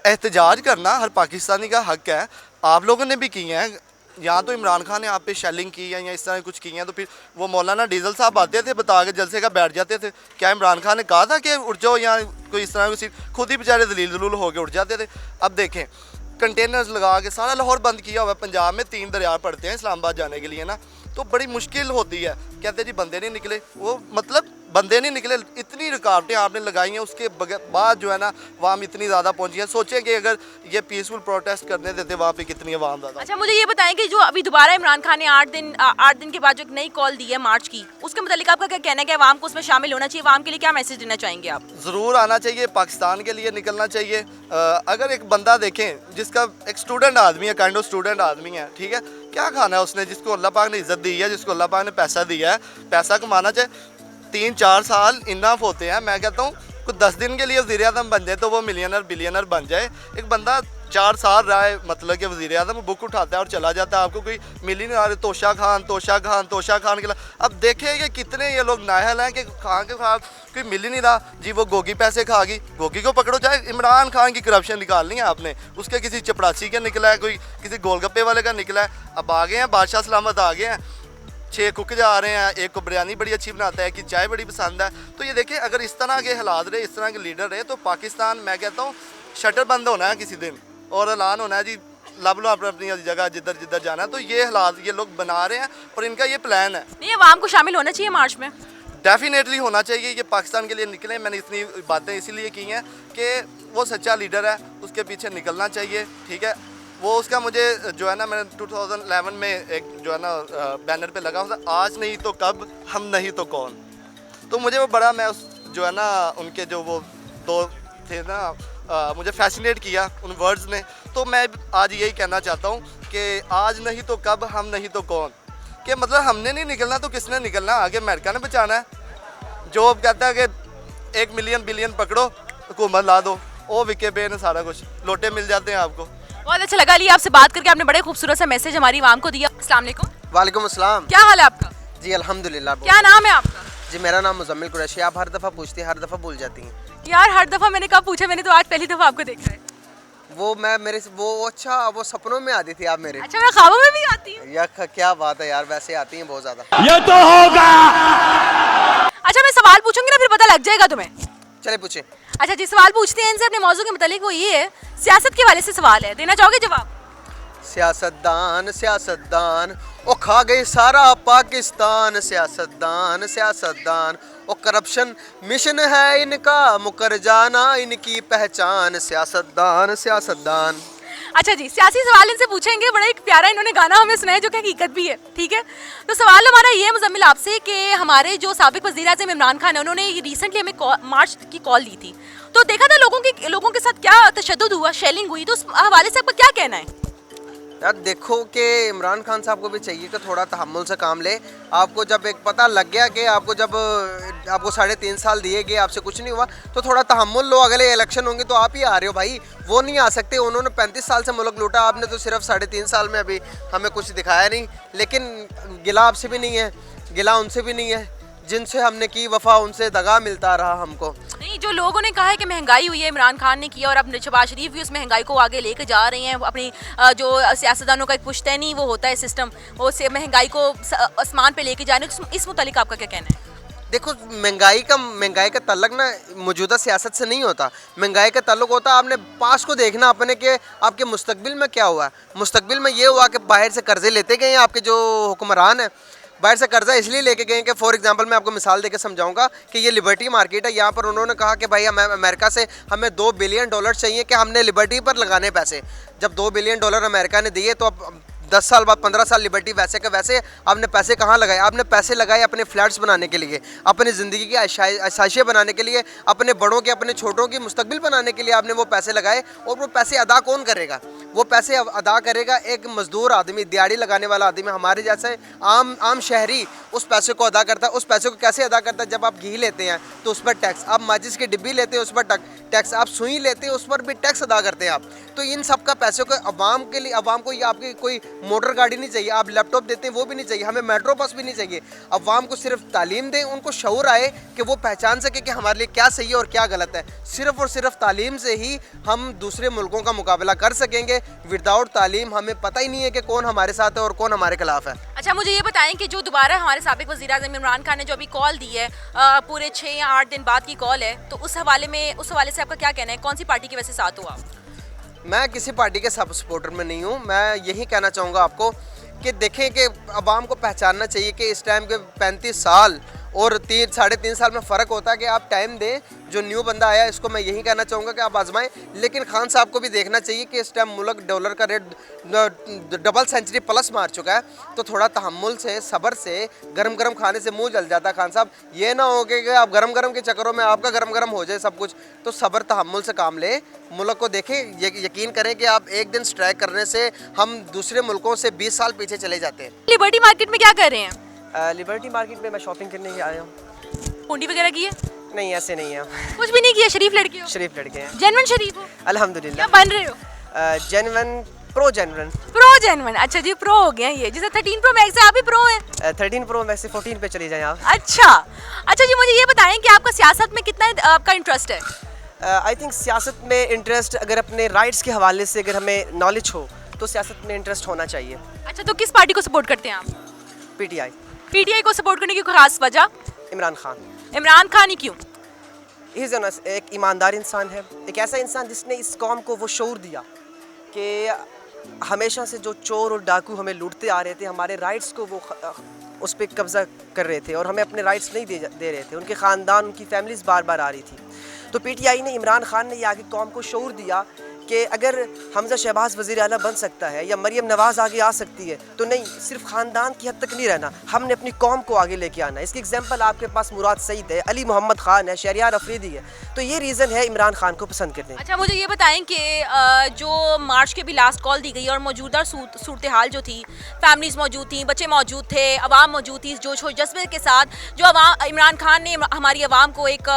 एहतजाज करना हर पाकिस्तानी का हक है। आप लोगों ने भी किए हैं, यहाँ तो इमरान खान ने आप पे शेलिंग की है या इस तरह कुछ की है, तो फिर वो मौलाना डीजल साहब आते थे, बता के जलसे का बैठ जाते थे। क्या इमरान खान ने कहा था कि उठ जाओ, या कोई इस तरह की? खुद ही बेचारे दलील दलूल होकर उठ जाते थे। अब देखें, कंटेनर्स लगा के सारा लाहौर बंद किया हुआ है। पंजाब में 3 दरिया पड़ते हैं इस्लामाबाद जाने के लिए ना, तो बड़ी मुश्किल होती है। कहते जी बंदे नहीं निकले, वो मतलब बंदे नहीं निकले, इतनी रुकावटें आपने लगाई हैं। उसके बाद जो है ना वाम इतनी ज़्यादा पहुंची है। सोचें कि अगर ये पीसफुल प्रोटेस्ट करने देते वहाँ पे कितनी आवाम ज़्यादा। अच्छा मुझे ये बताएं कि जो अभी दोबारा इमरान खान ने 8 दिन के बाद जो एक नई कॉल दी है मार्च की, उसके मुतालिक आपका क्या कहना है कि अवाम को उसमें शामिल होना चाहिए? अवाम के लिए क्या मैसेज देना चाहेंगे आप? ज़रूर आना चाहिए, पाकिस्तान के लिए निकलना चाहिए। अगर एक बंदा देखें जिसका एक स्टूडेंट आदमी है, काइंड ऑफ स्टूडेंट आदमी है, ठीक है, क्या खाना है उसने, जिसको अल्लाह पाक ने इज़्ज़त दी है, जिसको अल्लाह पाक ने पैसा दिया है, पैसा कमाना चाहिए। 3-4 साल इनफ होते हैं। मैं कहता हूँ कुछ 10 दिन के लिए वज़ीर आज़म बन जाए तो वो मिलियनर बिलियनर बन जाए। एक बंदा 4 साल रहा है, मतलब कि वज़ीर आज़म बुक उठाता है और चला जाता है, आपको कोई मिल ही नहीं आ रहा। तोशा खान के लिए अब देखें कि कितने ये लोग नाहल हैं कि खान के साथ कोई मिल ही नहीं रहा जी। वो गोगी पैसे खा गई, गोगी को पकड़ो। चाहे इमरान खान की करप्शन निकालनी है आपने, उसके किसी चपरासी का निकला है, कोई किसी गोलगप्पे वाले का निकला है। अब आ गए हैं बादशाह सलामत, आ गए हैं 6 कुक जा रहे हैं, एक को बिरयानी बड़ी अच्छी बनाता है, कि चाय बड़ी पसंद है। तो ये देखिए अगर इस तरह के हालात रहे, इस तरह के लीडर रहे, तो पाकिस्तान मैं कहता हूँ शटर बंद होना है किसी दिन और ऐलान होना है जी लब लो अपनी अपनी जगह जिधर जिधर जाना है। तो ये हालात ये लोग बना रहे हैं और इनका ये प्लान है। नहीं, अवाम को शामिल होना चाहिए मार्च में? डेफिनेटली होना चाहिए। ये पाकिस्तान के लिए निकले। मैंने इतनी बातें इसीलिए की हैं कि वो सच्चा लीडर है, उसके पीछे निकलना चाहिए, ठीक है। वो उसका मुझे जो है ना, मैंने 2011 में एक जो है ना बैनर पे लगा था, आज नहीं तो कब, हम नहीं तो कौन। तो मुझे वो बड़ा, मैं उस जो है ना उनके जो वो 2 थे ना मुझे फैसिनेट किया उन वर्ड्स ने। तो मैं आज यही कहना चाहता हूँ कि आज नहीं तो कब, हम नहीं तो कौन, कि मतलब हमने नहीं निकलना तो किसने निकलना, आगे अमेरिका ने बचाना है। जो कहता है कि 1 मिलियन बिलियन पकड़ो, हुकूमत ला दो, वो विके पे ने सारा कुछ लोटे मिल जाते हैं आपको। बहुत अच्छा लगा अली आपसे बात करके, आपने बड़े खूबसूरत सा मैसेज हमारी आवाम को दिया। अस्सलाम वालेकुम। वालेकुम अस्सलाम। क्या हाल है आपका? जी अल्हम्दुलिल्लाह। क्या नाम है आपका? जी मेरा नाम मुजम्मिल कुरैशी। आप हर दफ़ा पूछती हैं, हर दफ़ा भूल जाती हैं। यार हर दफा मैंने कब पूछा, मैंने तो आज पहली दफा आपको देखा है। वो मैं मेरे से वो अच्छा वो सपनों में आती थी आप मेरे। अच्छा मैं ख्वाबों में भी आती हूँ? या क्या बात है यार, वैसे आती हैं बहुत ज़्यादा। अच्छा मैं सवाल पूछूंगी ना, फिर पता लग जाएगा तुम्हें। चले पूछे। अच्छा जी सवाल पूछते हैं इनसे अपने मौजू के मुतालिक, वो ये है सियासत के हवाले से सवाल है, देना चाहोगे जवाब? सियासतदान सियासतदान ओ खा गई सारा पाकिस्तान, सियासतदान सियासतदान ओ करप्शन मिशन है इनका, मुकर जाना इनकी पहचान, सियासतदान सियासतदान। अच्छा जी सियासी सवाल इनसे पूछेंगे, बड़ा एक प्यारा इन्होंने गाना हमें सुनाया जो कि हकीकत भी है, ठीक है। तो सवाल हमारा ये है मुजम्मिल आपसे कि हमारे जो साबिक वज़ीर-ए-आज़म इमरान खान है, उन्होंने रिसेंटली हमें मार्च की कॉल दी थी, तो देखा था लोगों के साथ क्या तशद्दुद हुआ, शेलिंग हुई, तो उस हवाले से आपका क्या कहना है? यार देखो कि इमरान खान साहब को भी चाहिए कि थोड़ा तहम्मुल से काम ले। आपको जब एक पता लग गया कि आपको 3.5 साल दिए गए, आपसे कुछ नहीं हुआ, तो थोड़ा तहम्मुल लो। अगले इलेक्शन होंगे तो आप ही आ रहे हो भाई, वो नहीं आ सकते। उन्होंने 35 साल से मुल्क लूटा, आपने तो सिर्फ 3.5 साल में अभी हमें कुछ दिखाया नहीं। लेकिन गिला आपसे भी नहीं है, गिला उनसे भी नहीं है, जिनसे हमने की वफा उनसे दगा मिलता रहा हमको। नहीं, जो लोगों ने कहा है कि महंगाई हुई है, इमरान खान ने किया, और अब शहबाज शरीफ भी उस महंगाई को आगे लेके जा रहे हैं। अपनी जो सियासतदानों का एक पुश्तैनी वो होता है सिस्टम, वो से महंगाई को आसमान पे लेके जा रहे हैं। इस मुतालिक आपका क्या कहना है? देखो महंगाई का तल्लुक ना मौजूदा सियासत से नहीं होता, महंगाई का तल्लुक होता है आपने पास को देखना अपने के आपके मुस्तकबिल में क्या हुआ है। मुस्तकबिल में ये हुआ कि बाहर से कर्जे लेते गए हैं आपके जो हुक्मरान हैं, बाहर से कर्जा इसलिए लेके गए कि फॉर एग्जांपल मैं आपको मिसाल देकर समझाऊंगा कि ये लिबर्टी मार्केट है। यहाँ पर उन्होंने कहा कि भाई हमें अमेरिका से हमें $2 बिलियन चाहिए कि हमने लिबर्टी पर लगाने पैसे। जब $2 बिलियन अमेरिका ने दिए तो अब 10 साल बाद 15 साल लिबर्टी वैसे का वैसे आपने पैसे कहाँ लगाए? आपने पैसे लगाए अपने फ्लैट्स बनाने के लिए, अपनी ज़िंदगी की आसाइशें बनाने के लिए, अपने बड़ों के अपने छोटों की मुस्तकबिल बनाने के लिए आपने वो पैसे लगाए। और वो पैसे अदा कौन करेगा? वो पैसे अदा करेगा एक मजदूर आदमी, दिहाड़ी लगाने वाला आदमी, हमारे जैसे आम शहरी उस पैसे को अदा करता है। उस पैसे को कैसे अदा करता है? जब आप घी लेते हैं तो उस पर टैक्स, आप माचिस की डिब्बी लेते हैं उस पर टैक्स, आप सुई लेते हैं उस पर भी टैक्स अदा करते हैं आप। तो इन सब का पैसों को अवाम के लिए, अवाम को ये आपकी कोई मोटर गाड़ी नहीं चाहिए, आप लैपटॉप देते हैं वो भी नहीं चाहिए, हमें मेट्रो बस भी नहीं चाहिए। अवाम को सिर्फ तालीम दें, उनको शऊर आए कि वो पहचान सके कि हमारे लिए क्या सही है और क्या गलत है। सिर्फ और सिर्फ तालीम से ही हम दूसरे मुल्कों का मुकाबला कर सकेंगे। विदाउट तालीम हमें पता ही नहीं है कि कौन हमारे साथ है और कौन हमारे खिलाफ है। अच्छा मुझे ये बताएं कि जो दोबारा हमारे साबिक वज़ीर-ए-आज़म इमरान खान ने जो अभी कॉल दी है, पूरे 6 या 8 दिन बाद की कॉल है, तो उस हवाले से आपका क्या कहना है? कौन सी पार्टी के वैसे साथ हो आप? मैं किसी पार्टी के सपोर्टर में नहीं हूँ। मैं यही कहना चाहूँगा आपको कि देखें कि अवाम को पहचानना चाहिए कि इस टाइम के 35 साल और 3-3.5 साल में फ़र्क होता है कि आप टाइम दें। जो न्यू बंदा आया इसको मैं यही कहना चाहूँगा कि आप आजमाएं। लेकिन खान साहब को भी देखना चाहिए कि इस टाइम मुल्क डॉलर का रेट डबल सेंचुरी प्लस मार चुका है, तो थोड़ा तहम्मुल से, सब्र से, गरम गरम खाने से मुंह जल जाता है खान साहब। ये ना हो कि आप गरम गरम के चक्करों में आपका गरम गरम हो जाए सब कुछ। तो सब्र तहम्मुल से काम लें, मुल्क को देखें। यकीन करें कि आप एक दिन स्ट्राइक करने से हम दूसरे मुल्कों से 20 साल पीछे चले जाते हैं। लिबर्टी मार्केट में क्या कर रहे हैं? लिबर्टी मार्केट में मैं शॉपिंग करने ही आया हूँ। पूंडी वगैरह की है? नहीं ऐसे नहीं है, कुछ भी नहीं किया। शरीफ लड़के हो? शरीफ लड़के हैं। जेन्युइन शरीफ हो? अल्हम्दुलिल्लाह। क्या बन रहे हो? Genuine, pro genuine. Pro genuine, अच्छा जी प्रो हो गया ये। जैसे 13 प्रो मैक्स है, आप भी प्रो हैं। 13 प्रो मैक्स से 14 पे चले जाएं आप। अच्छा जी मुझे ये बताएं कि आपका सियासत में कितना आपका इंटरेस्ट है? आई थिंक सियासत में इंटरेस्ट, अगर अपने राइट्स के हवाले से अगर हमें नॉलेज हो तो सियासत में इंटरेस्ट होना चाहिए। अच्छा तो किस पार्टी को सपोर्ट करते हैं आप? पीटीआई। पीटीआई को सपोर्ट करने की कोई खास वजह? इमरान खान। इमरान खान ही क्यों? एक ईमानदार इंसान है, एक ऐसा इंसान जिसने इस कौम को वो शऊर दिया कि हमेशा से जो चोर और डाकू हमें लूटते आ रहे थे, हमारे राइट्स को वो उस पर कब्ज़ा कर रहे थे और हमें अपने राइट्स नहीं दे रहे थे। उनके ख़ानदान, उनकी फैमिलीज़ बार बार आ रही थी। तो पीटीआई ने, इमरान खान ने ये आगे कौम को शऊर दिया कि अगर हमजा शहबाज वज़ीर आला बन सकता है या मरियम नवाज़ आगे आ सकती है, तो नहीं, सिर्फ ख़ानदान की हद तक नहीं रहना, हमने अपनी कौम को आगे लेके आना है। इसकी एग्जांपल आपके पास मुराद सईद है, अली मोहम्मद ख़ान है, शहरियार अफरीदी है। तो ये रीज़न है इमरान खान को पसंद करने का। अच्छा, मुझे ये बताएं कि जो मार्च के भी लास्ट कॉल दी गई और मौजूदा सूरत हाल जो थी, फैमिलीज़ मौजूद थी, बच्चे मौजूद थे, अवाम मौजूद थी, जोश और जज्बे के साथ जो इमरान खान ने हमारी अवाम को एक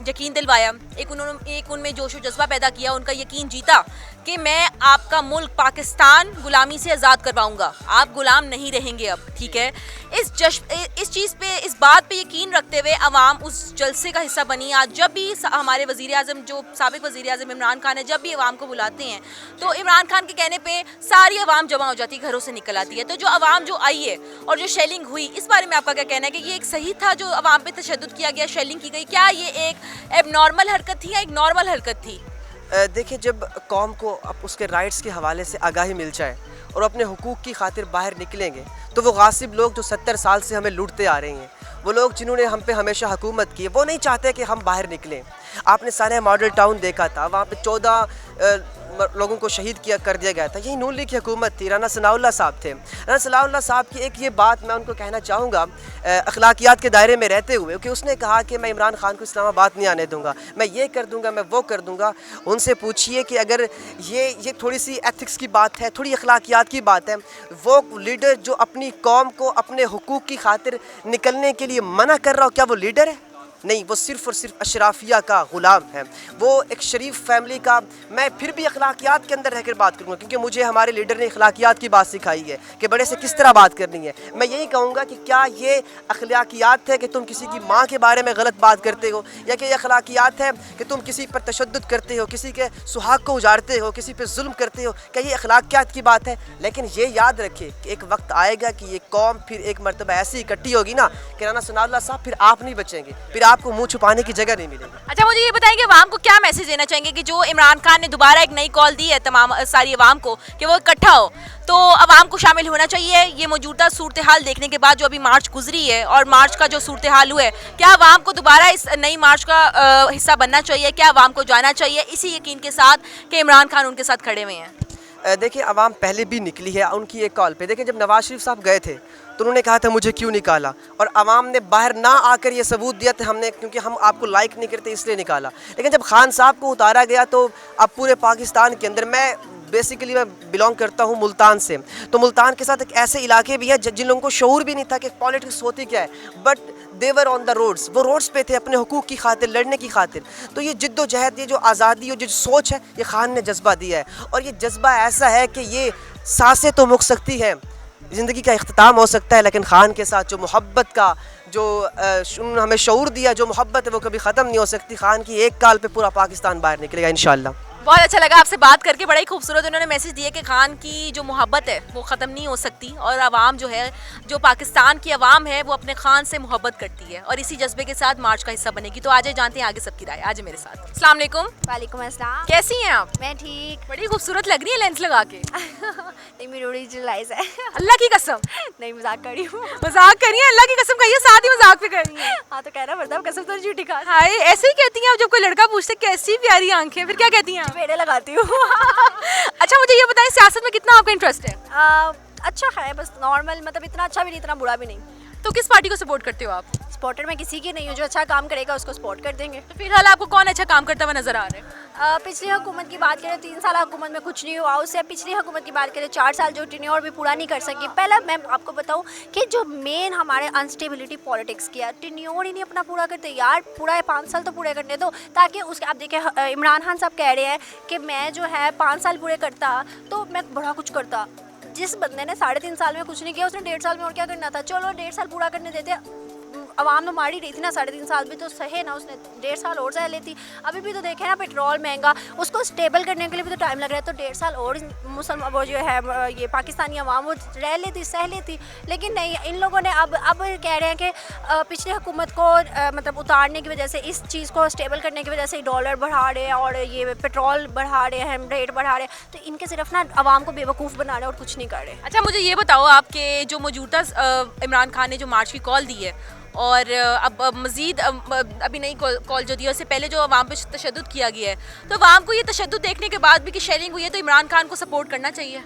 यकीन दिलवाया, एक उनमें जोश और जज्बा पैदा किया, उनका यकीन जीता कि मैं आपका मुल्क पाकिस्तान गुलामी से आज़ाद करवाऊंगा, आप गुलाम नहीं रहेंगे अब, ठीक है। इस चीज़ पे, इस बात पे यकीन रखते हुए अवाम उस जलसे का हिस्सा बनी। आज जब भी हमारे वज़ीर आज़म, जो साबिक़ वज़ीर आज़म इमरान खान है, जब भी अवाम को बुलाते हैं तो इमरान खान के कहने पे सारी अवाम जमा हो जाती है, घरों से निकल आती है। तो जो अवाम जो आई है और जो शेलिंग हुई, इस बारे में आपका क्या कहना है कि ये एक सही था जो अवाम पे तशद्दुद किया गया, शेलिंग की गई? क्या ये एक एबनॉर्मल हरकत थी या एक नॉर्मल हरकत थी? देखिए, जब कौम को अब उसके राइट्स के हवाले से आगाही मिल जाए और अपने हुकूक की खातिर बाहर निकलेंगे, तो वो गासिब लोग जो 70 साल से हमें लूटते आ रहे हैं, वो लोग जिन्होंने हम पे हमेशा हुकूमत की है, वो नहीं चाहते कि हम बाहर निकलें। आपने सारे मॉडल टाउन देखा था, वहाँ पे 14 लोगों को शहीद कर दिया गया था। यही नून लीग की हुकूमत थी, राना सनाउल्लाह साहब थे। राना सनाउल्लाह साहब की एक ये बात मैं उनको कहना चाहूँगा अखलाकियात के दायरे में रहते हुए, कि उसने कहा कि मैं इमरान खान को इस्लामाबाद नहीं आने दूँगा, मैं ये कर दूँगा, मैं वो कर दूँगा। उनसे पूछिए कि अगर ये थोड़ी सी एथिक्स की बात है, थोड़ी अखलाकियात की बात है, वो लीडर जो अपनी कौम को अपने हुकूक की खातिर निकलने के लिए मना कर रहा हो, क्या वो लीडर है? नहीं, वो सिर्फ़ और सिर्फ अशराफिया का ग़ुलाम है। वो एक शरीफ फैमिली का, मैं फिर भी अखलाकियात के अंदर रहकर बात करूँगा, क्योंकि मुझे हमारे लीडर ने अखलाकियात की बात सिखाई है कि बड़े से किस तरह बात करनी है। मैं यही कहूँगा कि क्या ये अखलाकियात है कि तुम किसी की माँ के बारे में गलत बात करते हो, या कि ये अखलाकियात है कि तुम किसी पर तशद्दुद करते हो, किसी के सुहाग को उजाड़ते हो, किसी पर जुल्म करते हो? क्या ये अखलाकियात की बात है? लेकिन ये याद रखे कि एक वक्त आएगा कि ये कौम फिर एक मरतबा ऐसी इकट्ठी होगी ना कि राना सनाउल्लाह साहब फिर आप नहीं बचेंगे, फिर आपको मुंह छुपाने की जगह नहीं मिलेगी। अच्छा, मुझे ये बताएंगे अवाम को क्या मैसेज देना चाहेंगे कि जो इमरान खान ने दोबारा एक नई कॉल दी है तमाम सारी अवाम को कि वो इकट्ठा हो, तो अवाम को शामिल होना चाहिए? ये मौजूदा सूरत हाल देखने के बाद जो अभी मार्च गुजरी है और मार्च का जो सूरत हाल हुआ है, क्या अवाम को दोबारा इस नई मार्च का हिस्सा बनना चाहिए? क्या अवाम को जाना चाहिए इसी यकीन के साथ कि इमरान खान उनके साथ खड़े हुए हैं? देखिए, अवाम पहले भी निकली है उनकी एक कॉल पे। देखिए, जब नवाज शरीफ साहब गए थे तो उन्होंने कहा था मुझे क्यों निकाला, और अवाम ने बाहर ना आकर ये सबूत दिया था हमने, क्योंकि हम आपको लाइक नहीं करते इसलिए निकाला। लेकिन जब खान साहब को उतारा गया तो अब पूरे पाकिस्तान के अंदर, मैं बेसिकली मैं बिलोंग करता हूँ मुल्तान से, तो मुल्तान के साथ एक ऐसे इलाके भी हैं जिन लोगों को शऊर भी नहीं था कि पॉलिटिक्स होती क्या है, but they were on the roads, वो रोड्स पे थे अपने हुकूक की खातिर, लड़ने की खातिर। तो ये जिद्दोजहद, ये जो आज़ादी और जो सोच है, ये खान ने जज्बा दिया है, और ये जज्बा ऐसा है कि ये सांसें तो मुक सकती हैं, ज़िंदगी का इख्तिताम हो सकता है, लेकिन खान के साथ जो मोहब्बत का जो हमें शऊर दिया, जो मोहब्बत है, वो कभी ख़त्म नहीं हो सकती। खान की एक काल पे पूरा पाकिस्तान बाहर निकलेगा इंशाअल्लाह। बहुत अच्छा लगा आपसे बात करके, बड़ा ही खूबसूरत उन्होंने मैसेज दिया कि खान की जो मोहब्बत है वो ख़त्म नहीं हो सकती, और आवाम जो है, जो पाकिस्तान की आवाम है, वो अपने खान से मोहब्बत करती है और इसी जज्बे के साथ मार्च का हिस्सा बनेगी। तो आज जानते हैं आगे सबकी राय। आज मेरे साथ अस्सलाम वालेकुम। वालेकुम अस्सलाम। कैसी हैं आप? मैं ठीक। बड़ी खूबसूरत लग रही है लेंस लगा के। नहीं, मेरी ओरिजिनल आइज है। अल्लाह की कसम। नहीं, मजाक कर रही हूँ। मजाक करिए, अल्लाह की कसम कहिए, साथ ही मजाक भी करिए। हाँ, तो कहना पड़ता है, कसम तो झूठी खा। हाय, ऐसे ही कहती हैं जब कोई लड़का पूछते कैसी प्यारी आंखें, फिर क्या कहती हैं आप? मेरे लगाती हूँ। अच्छा, मुझे ये बताएं सियासत में कितना आपका इंटरेस्ट है? अच्छा है, बस नॉर्मल, मतलब इतना अच्छा भी नहीं, इतना बुरा भी नहीं। तो किस पार्टी को सपोर्ट करते हो आप? सपोर्टर में किसी की नहीं हूँ, जो अच्छा काम करेगा उसको सपोर्ट कर देंगे। तो फिलहाल आपको कौन अच्छा काम करता हुआ नजर आ रहा है? पिछली हुकूमत की बात करें, 3 साल हुकूमत में कुछ नहीं हुआ। उससे पिछली हुकूमत की बात करें, 4 साल जो टेन्योर भी पूरा नहीं कर सकी। पहले मैं आपको बताऊं कि जो मेन हमारे अनस्टेबिलिटी पॉलिटिक्स किया, टेन्योर ही नहीं अपना पूरा करते यार। पूरा 5 साल तो पूरे करने दो, ताकि उसके, आप देखिए इमरान खान साहब कह रहे हैं कि मैं जो है 5 साल पूरे करता तो मैं बड़ा कुछ करता। जिस बंदे ने 3.5 साल में कुछ नहीं किया, उसने 1.5 साल में और क्या करना था? चलो 1.5 साल पूरा करने देते, आवाम तो मार ही रही थी ना, 3.5 साल भी तो सहे ना, उसने 1.5 साल और सह लेती। अभी भी तो देखे ना, पेट्रोल महंगा, उसको स्टेबल करने के लिए भी तो टाइम लग रहा है, तो 1.5 साल और मुसलमान वो जो है ये पाकिस्तानी आवाम वो रह लेती, सह लेती। लेकिन नहीं, इन लोगों ने अब कह रहे हैं कि पिछले हुकूमत को मतलब उतारने की वजह से, इस चीज़ को स्टेबल करने की वजह से डॉलर बढ़ा रहे हैं और ये पेट्रोल बढ़ा रहे हैं, रेट बढ़ा रहे हैं, तो इनके सिर्फ ना आवाम को बेवकूफ़ बना रहे हैं और कुछ नहीं कर रहे। अच्छा, मुझे ये बताओ आपके जो मौजूदा इमरान खान ने जो मार्च की कॉल दी है और अब मज़ीद अभी नई कॉल जो दी है उससे पहले जो अवाम पे तशद्दुद किया गया है, तो अवाम को ये तशद्दुद देखने के बाद भी कि शेयरिंग हुई है तो इमरान खान को सपोर्ट करना चाहिए।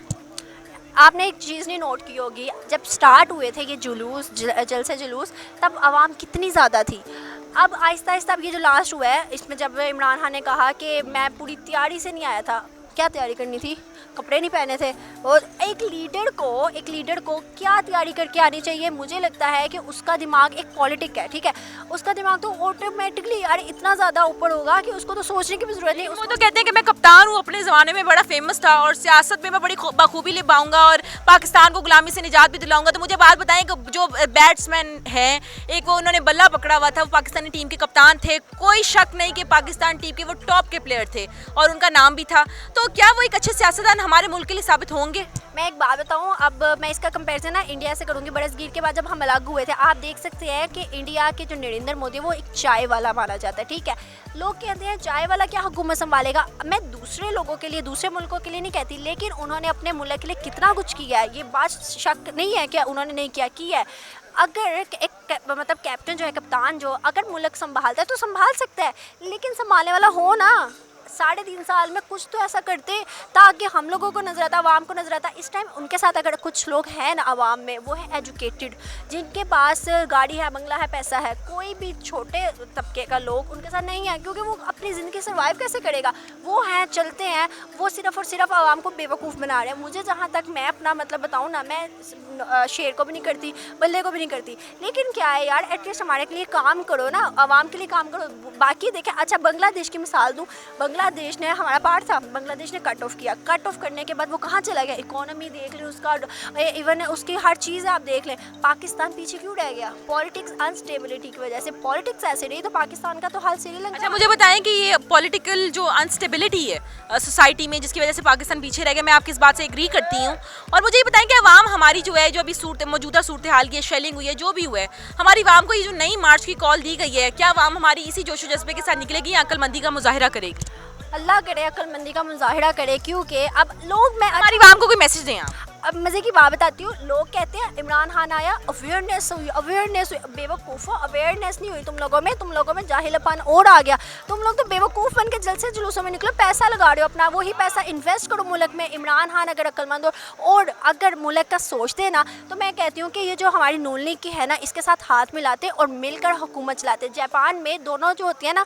आपने एक चीज़ नहीं नोट की होगी, जब स्टार्ट हुए थे ये जुलूस जलसे जुलूस, तब आवाम कितनी ज़्यादा थी। अब आहिस्ता आहिस्ता अब ये जो लास्ट हुआ है इसमें जब इमरान खान ने कहा कि मैं पूरी तैयारी से नहीं आया था, क्या तैयारी करनी थी, कपड़े नहीं पहने थे। और एक लीडर को क्या तैयारी करके आनी चाहिए, मुझे लगता है कि उसका दिमाग एक पॉलिटिक है, ठीक है, उसका दिमाग तो ऑटोमेटिकली यार इतना ज़्यादा ऊपर होगा कि उसको तो सोचने की भी ज़रूरत नहीं। वो तो कहते हैं कि मैं कप्तान हूँ, अपने ज़माने में बड़ा फेमस था और सियासत में मैं बड़ी बखूबी निभाऊंगा और पाकिस्तान को गुलामी से निजात भी दिलाऊंगा। तो मुझे बात बताएं कि जो बैट्समैन हैं, एक वो उन्होंने बल्ला पकड़ा हुआ था, वो पाकिस्तानी टीम के कप्तान थे, कोई शक नहीं कि पाकिस्तान टीम के वो टॉप के प्लेयर थे और उनका नाम भी था। तो क्या वो एक अच्छे सियासतदान हमारे मुल्क के लिए साबित होंगे? मैं एक बात बताऊं, अब मैं इसका कंपैरिजन ना इंडिया से करूंगी। बरसगीर के बाद जब हम अलग हुए थे, आप देख सकते हैं कि इंडिया के जो नरेंद्र मोदी वो एक चाय वाला माना जाता है, ठीक है। लोग कहते हैं चाय वाला क्या हुकूमत संभालेगा। मैं दूसरे लोगों के लिए, दूसरे मुल्कों के लिए नहीं कहती, लेकिन उन्होंने अपने मुल्क के लिए कितना कुछ किया है, ये बात शक नहीं है कि उन्होंने नहीं किया है। अगर एक मतलब कैप्टन जो है, कप्तान जो अगर मुल्क संभालता है तो संभाल सकता है, लेकिन संभालने वाला हो ना। 3.5 साल में कुछ तो ऐसा करते ताकि हम लोगों को नजर आता, आवाम को नजर आता। इस टाइम उनके साथ अगर कुछ लोग हैं ना आवाम में, वो है एजुकेटेड, जिनके पास गाड़ी है, बंगला है, पैसा है, कोई भी छोटे तबके का लोग उनके साथ नहीं है, क्योंकि वो अपनी ज़िंदगी सर्वाइव कैसे करेगा। वो हैं, चलते हैं, वो सिर्फ़ और सिर्फ आवाम को बेवकूफ़ बना रहे हैं। मुझे जहाँ तक मैं अपना मतलब बताऊँ ना, मैं शेर को भी नहीं करती, बल्ले को भी नहीं करती, लेकिन क्या है यार, एटलीस्ट हमारे के लिए काम करो ना, आवाम के लिए काम करो। बाकी देखें, अच्छा बांग्लादेश की मिसाल दूँ, बांग्लादेश ने हमारा पार्ट था, बांग्लादेश ने कट ऑफ किया, कट ऑफ करने के बाद वो कहाँ चला गया, इकोनॉमी देख लें उसका, इवन उसकी हर चीज़ आप देख लें। पाकिस्तान पीछे क्यों रह गया? पॉलिटिक्स अनस्टेबिलिटी की वजह से। पॉलिटिक्स ऐसे रही तो पाकिस्तान का तो हाल श्रीलंका। अच्छा, मुझे बताएं कि ये पॉलिटिकल जो अनस्टेबिलिटी है सोसाइटी में, जिसकी वजह से पाकिस्तान पीछे रह गया, मैं आपकी इस बात से एग्री करती हूँ। और मुझे ये बताएं कि अवाम हमारी जो है, जो अभी मौजूदा सूरत हाल की है, शेलिंग हुई है, जो भी हुआ है, हमारी अवाम को ये जो नई मार्च की कॉल दी गई है, क्या अवाम हमारी इसी जोशो जज्बे के साथ निकलेगी या अक्लमंदी का मुजाहिरा करेगी? अल्लाह करे अक्लमंदी का मुजाहिरा करे, क्योंकि अब लोग, मैं हमारी अवाम को कोई मैसेज दें आप। अब मज़े की बात बताती हूँ, लोग कहते हैं इमरान खान आया, अवेयरनेस हुई, बेवकूफ़ो, अवेयरनेस नहीं हुई तुम लोगों में जाहिलपन और आ गया। तुम लोग तो बेवकूफ़ बन के जलसे जुलूसों में निकलो, पैसा लगा रहे हो अपना, वही पैसा इन्वेस्ट करो मुल्क में। इमरान खान अगर अक्लमंद हो और अगर मुल्क का सोचते ना, तो मैं कहती हूँ कि ये जो हमारी नून लीग की है ना, इसके साथ हाथ मिलाते और मिलकर हुकूमत चलाते। जापान में दोनों जो होती है ना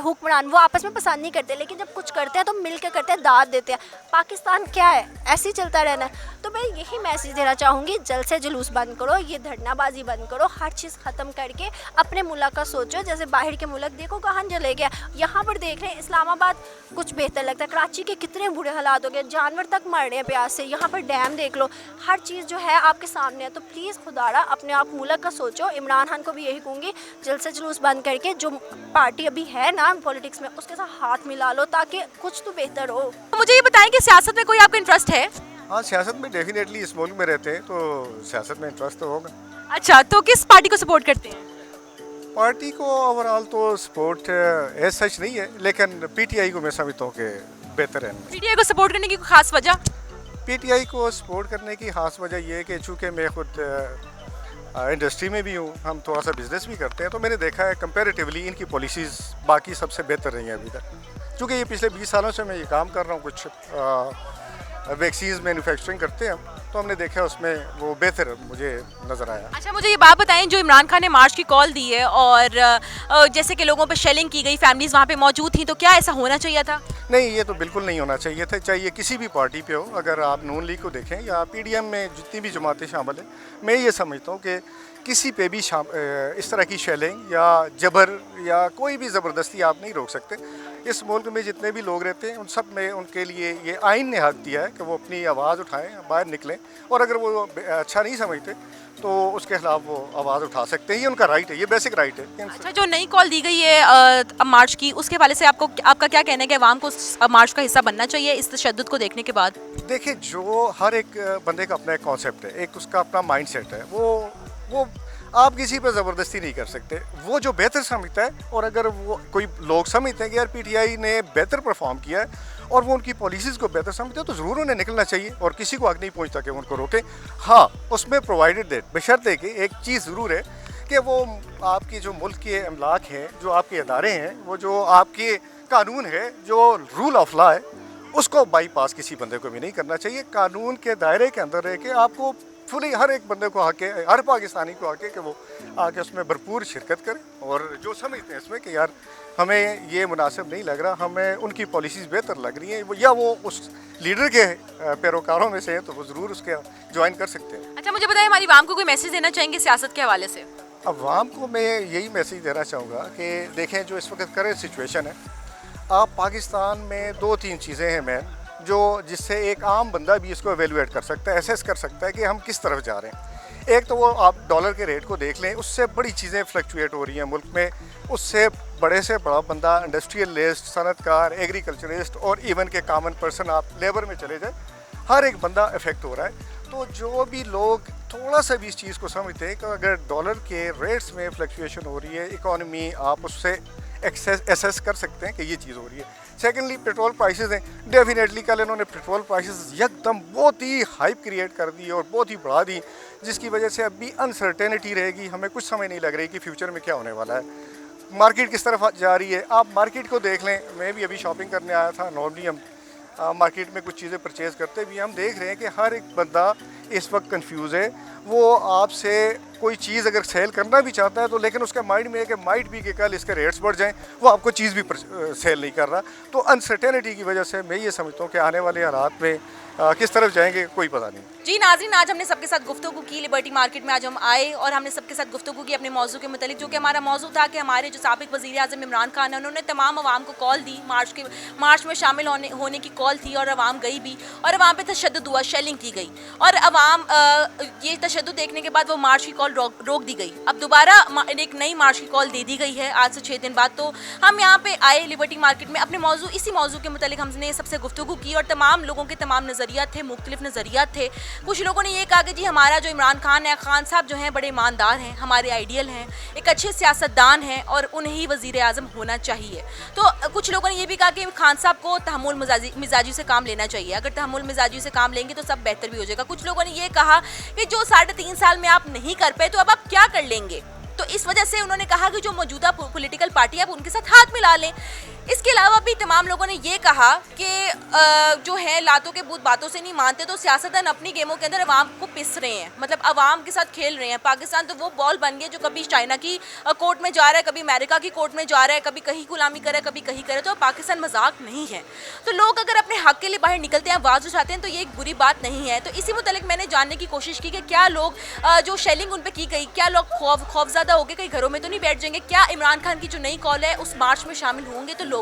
हुक्मरान, वो आपस में पसंद नहीं करते, लेकिन जब कुछ करते हैं तो मिल के करते हैं, दाद देते हैं। पाकिस्तान क्या है, ऐसे ही चलता रहना है। तो मैं यही मैसेज देना चाहूँगी, जलसे जुलूस बंद करो, ये धरनाबाजी बंद करो, हर चीज़ ख़त्म करके अपने मुल्क का सोचो। जैसे बाहर के मुल्क देखो कहाँ चले गया, यहाँ पर देख रहे हैं इस्लामाबाद कुछ बेहतर लगता है, कराची के कितने बुरे हालात हो गए, जानवर तक मर रहे हैं प्यास से, यहाँ पर डैम देख लो, हर चीज़ जो है आपके सामने है। तो प्लीज़ खुदारा अपने आप मुल्क का सोचो। इमरान खान को भी यही कहूँगी, जलसे जुलूस बंद करके जो पार्टी अभी है ना पॉलिटिक्स में, उसके साथ हाथ मिला लो ताकि कुछ तो बेहतर हो। मुझे ये बताएं कि सियासत में कोई आपका इंटरेस्ट है? हाँ, सियासत में डेफिनेटली, इस मुल्क में रहते हैं तो सियासत में इंटरेस्ट तो होगा। अच्छा, तो किस पार्टी को सपोर्ट करते हैं? पार्टी को ओवरऑल तो सपोर्ट एज सच नहीं है, लेकिन पीटीआई को मैं समझता हूँ कि बेहतर है। पीटीआई को सपोर्ट करने की कोई खास वजह? पीटीआई को सपोर्ट करने की खास वजह ये है कि चूँकि मैं खुद इंडस्ट्री में भी हूँ, हम थोड़ा सा बिजनेस भी करते हैं, तो मैंने देखा है कंपैरेटिवली इनकी पॉलिसीज़ बाकी सबसे बेहतर रही हैं अभी तक। चूँकि ये पिछले 20 सालों से मैं ये काम कर रहा हूँ, कुछ वैक्सीन मैन्युफैक्चरिंग करते हैं, तो हमने देखा उसमें वो बेहतर मुझे नज़र आया। अच्छा, मुझे ये बात बताएं, जो इमरान खान ने मार्च की कॉल दी है और जैसे कि लोगों पर शेलिंग की गई, फैमिलीज़ वहाँ पे मौजूद थी, तो क्या ऐसा होना चाहिए था? नहीं, ये तो बिल्कुल नहीं होना चाहिए था, चाहिए किसी भी पार्टी पे हो। अगर आप नून लीग को देखें या पीडीएम में जितनी भी जमातें शामिल हैं, मैं ये समझता हूँ कि किसी पे भी इस तरह की शेलिंग या जबर या कोई भी ज़बरदस्ती आप नहीं रोक सकते। इस मुल्क में जितने भी लोग रहते हैं उन सब में उनके लिए ये आइन ने हक दिया है कि वो अपनी आवाज़ उठाएं, बाहर निकलें, और अगर वो अच्छा नहीं समझते तो उसके खिलाफ वो आवाज़ उठा सकते हैं, ये उनका राइट है, ये बेसिक राइट है। अच्छा, जो नई कॉल दी गई है मार्च की, उसके हवाले से आपका क्या कहना है कि अवाम को मार्च का हिस्सा बनना चाहिए इस तशद्दुद को देखने के बाद? देखिए, जो हर एक बंदे का अपना एक कॉन्सेप्ट है, एक उसका अपना माइंड सेट है, वो आप किसी पर ज़बरदस्ती नहीं कर सकते। वो जो बेहतर समझता है, और अगर वो कोई लोग समझते हैं कि यार पीटीआई ने बेहतर परफॉर्म किया है और वो उनकी पॉलिसीज़ को बेहतर समझते हैं, तो ज़रूर उन्हें निकलना चाहिए और किसी को आगे नहीं पहुंचता कि उनको रोके। हाँ, उसमें प्रोवाइडेड दैट, बशर्ते कि एक चीज़ ज़रूर है कि वो आपकी जो मुल्क के अमलाक हैं, जो आपके इदारे हैं, वो जो आपके कानून है, जो रूल ऑफ लॉ है, उसको बाईपास किसी बंदे को भी नहीं करना चाहिए। कानून के दायरे के अंदर रह के आपको फुली हर एक बंदे को आके, हर पाकिस्तानी को आके कि वो आके उसमें भरपूर शिरकत करे, और जो समझते हैं इसमें कि यार हमें ये मुनासिब नहीं लग रहा, हमें उनकी पॉलिसीज़ बेहतर लग रही हैं, या वो उस लीडर के पैरोकारों में से हैं, तो वो ज़रूर उसके ज्वाइन कर सकते हैं। अच्छा, मुझे बताइए, हमारी आवाम को कोई मैसेज देना चाहेंगे सियासत के हवाले से? अवाम को मैं यही मैसेज देना चाहूँगा कि देखें, जो इस वक्त करेंट सिचुएशन है, आप पाकिस्तान में 2-3 चीज़ें हैं मैन, जो जिससे एक आम बंदा भी इसको एवेलुएट कर सकता है, एसेस कर सकता है कि हम किस तरफ जा रहे हैं। एक तो वो आप डॉलर के रेट को देख लें, उससे बड़ी चीज़ें फ्लक्चुएट हो रही हैं मुल्क में, उससे बड़े से बड़ा बंदा, इंडस्ट्रियलिस्ट, सनतकार, एग्रीकल्चरिस्ट और इवन के कॉमन पर्सन, आप लेबर में चले जाए, हर एक बंदा इफेक्ट हो रहा है। तो जो भी लोग थोड़ा सा भी इस चीज़ को समझते हैं कि अगर डॉलर के रेट्स में फ्लक्चुएशन हो रही है, इकॉनमी, आप उससे एसेस कर सकते हैं कि ये चीज़ हो रही है। सेकेंडली, पेट्रोल प्राइसेस हैं, डेफिनेटली कल इन्होंने पेट्रोल प्राइसेस एकदम बहुत ही हाइप क्रिएट कर दी और बहुत ही बढ़ा दी, जिसकी वजह से अभी अनसर्टेनिटी रहेगी, हमें कुछ समझ नहीं लग रही कि फ्यूचर में क्या होने वाला है, मार्केट किस तरफ जा रही है। आप मार्केट को देख लें, मैं भी अभी शॉपिंग करने आया था, नॉर्मली हम मार्केट में कुछ चीज़ें परचेज़ करते भी, हम देख रहे हैं कि हर एक बंदा इस वक्त कंफ्यूज है। वो आपसे कोई चीज़ अगर सेल करना भी चाहता है, तो लेकिन उसके माइंड में है कि माइट भी कि कल इसके रेट्स बढ़ जाएं, वो आपको चीज़ भी सेल नहीं कर रहा। तो अनसर्टेनिटी की वजह से मैं ये समझता हूँ कि आने वाले हालात में किस तरफ जाएंगे कोई पता नहीं। जी नाज़रीन, आज हमने सबके साथ गुफ्तगू की, लिबर्टी मार्केट में आज हम आए और हमने सबके साथ गुफ्तगू की अपने मौजू के मतलब, जो कि हमारा मौजू था कि हमारे जो साबिक वज़ीर आज़म इमरान खान है, उन्होंने तमाम अवाम को कॉल दी, मार्च में शामिल होने की कॉल थी, और अवाम गई भी, और अवाम पे तशद्दुद हुआ, शेलिंग की गई, और अवाम ये तशद्दुद देखने के बाद वो मार्च की कॉल रोक दी गई। अब दोबारा एक नई मार्च की कॉल दे दी गई है आज से 6 दिन बाद। तो हम यहाँ पे आए लिबर्टी मार्केट में, अपने मौजू, इसी मौजू के मतलब हमने सबसे गुफ्तगू की, और तमाम लोगों के तमाम नज़रियात थे, मुख्तलिफ नज़रियात थे। कुछ लोगों ने ये कहा कि जी हमारा जो इमरान खान है, खान साहब जो हैं बड़े ईमानदार हैं, हमारे आइडियल हैं, एक अच्छे सियासतदान हैं और उन्हें ही वज़ीर आज़म होना चाहिए। तो कुछ लोगों ने ये भी कहा कि खान साहब को तहम्मुल मिजाजी से काम लेना चाहिए, अगर तहम्मुल मिजाजी से काम लेंगे तो सब बेहतर भी हो जाएगा। कुछ लोगों ने ये कहा कि जो 3.5 साल में आप नहीं कर पाए, तो अब आप क्या कर लेंगे। तो इस वजह से उन्होंने कहा कि जो मौजूदा पॉलिटिकल पार्टी है, आप उनके साथ हाथ मिला लें। इसके अलावा भी तमाम लोगों ने ये कहा कि जो है लातों के भूत बातों से नहीं मानते, तो सियासतदान अपनी गेमों के अंदर अवाम को पिस रहे हैं, मतलब अवाम के साथ खेल रहे हैं। पाकिस्तान तो वो बॉल बन गया जो कभी चाइना की कोर्ट में जा रहा है, कभी अमेरिका की कोर्ट में जा रहा है, कभी कहीं गुलामी करे, कभी कहीं करे। तो पाकिस्तान मजाक नहीं है। तो लोग अगर अपने हक के लिए बाहर निकलते हैं, आवाज़ उठाते हैं, तो ये एक बुरी बात नहीं है। तो इसी मुतालिक मैंने जानने की कोशिश की कि क्या लोग जो शेलिंग उन पर की गई, क्या लोग खौफज़दा हो गए, कहीं घरों में तो नहीं बैठ जाएंगे, क्या इमरान खान की जो नई कॉल है उस मार्च में शामिल होंगे। तो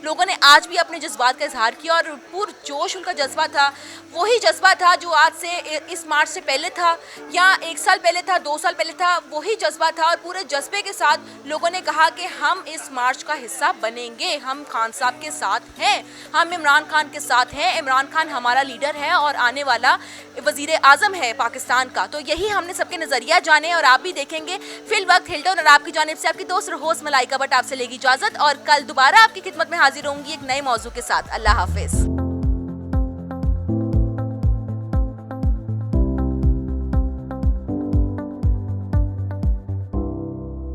लोगों ने आज भी अपने जज्बात का इजहार किया, और पुरजोश उनका जज्बा था, वही जज्बा था जो आज से इस मार्च से पहले था, या 1 साल पहले था, 2 साल पहले था, वही जज्बा था। और पूरे जज्बे के साथ लोगों ने कहा कि हम इस मार्च का हिस्सा बनेंगे, हम खान साहब के साथ हैं, हम इमरान खान के साथ हैं, इमरान खान हमारा लीडर है और आने वाला वज़ीर आज़म है पाकिस्तान का। तो यही हमने सबके नज़रिया जाने, और आप भी देखेंगे। फिल वक्त हिल्टन और आपकी जानिब से आपकी दोस्त और होस्ट मलाइका भट्ट आपसे लेगी इजाज़त, और कल दोबारा आपकी खिदमत में हाजिर होंगी एक नए मौजू के साथ। अल्लाह हाफिज़।